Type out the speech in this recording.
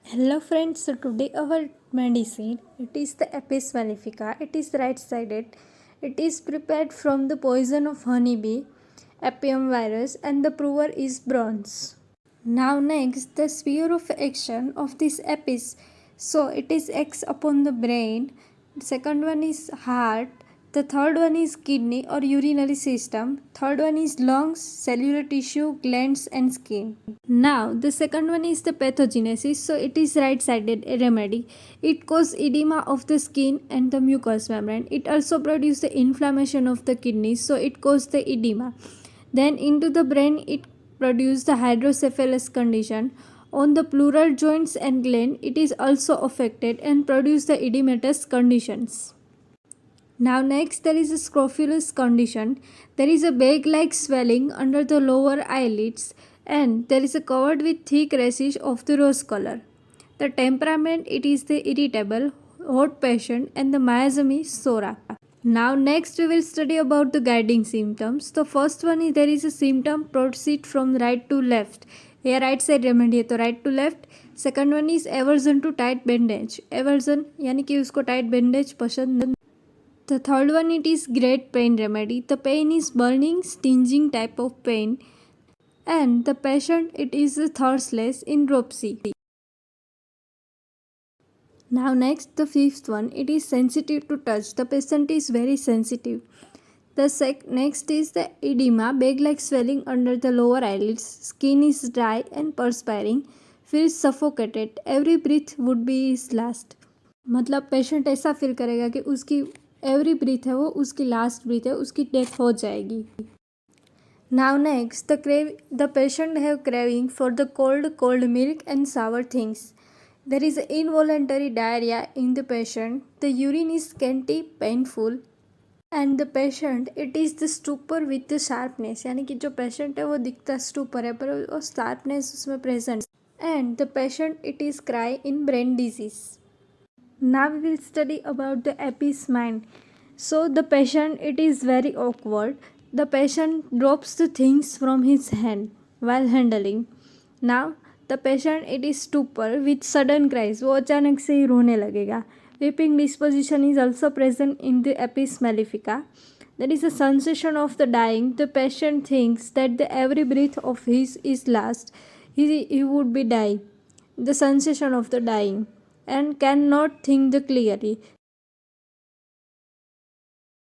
Hello friends, so today our medicine, it is the Apis mellifica. It is right sided. It is prepared from the poison of honeybee, Apium virus, and the prover is bronze. Now next, the sphere of action of this Apis. So it is acts upon the brain. Second one is heart. The third one is kidney or urinary system. Third one is lungs, cellular tissue, glands and skin. Now the second one is the pathogenesis. So it is right-sided remedy. It causes edema of the skin and the mucous membrane. It also produces the inflammation of the kidneys. So it causes the edema. Then into the brain it produces the hydrocephalus condition. On the pleural joints and gland it is also affected and produce the edematous conditions. Now next there is a scrofulous condition. There is a bag-like swelling under the lower eyelids and there is a covered with thick rashes of the rose color. The temperament it is the irritable, hot patient and the miasm is sora. Now next we will study about the guiding symptoms. The first one is there is a symptom proceed from right to left. Here right side remedy है तो right to left. Second one is aversion to tight bandage. Aversion यानी कि उसको tight bandage पसंद. The third one it is great pain remedy. The pain is burning, stinging type of pain. And the patient it is thirstless in dropsy. Now next the fifth one it is sensitive to touch. The patient is very sensitive. The next is the edema, bag-like swelling under the lower eyelids. Skin is dry and perspiring. Feels suffocated. Every breath would be his last. मतलब patient ऐसा feel करेगा कि उसकी every breathe है वो उसकी last breathe है, उसकी डेथ हो जाएगी. Now next the patient have craving for the cold milk and sour things. There is involuntary diarrhea in the patient. The urine is scanty, painful. And the patient it is the stupor with the sharpness, यानी कि जो patient है वो दिखता stupor है पर वो sharpness उसमें present. And the patient it is cry in brain disease. Now we will study about the Apis mind. So the patient it is very awkward. The patient drops the things from his hand while handling. Now the patient it is stupor with sudden cries, वो अचानक से ही रोने लगेगा. Weeping disposition is also present in the Apis mellifica. There is a sensation of the dying. The patient thinks that the every breath of his is last. He would be dying. The sensation of the dying and cannot think the clearly.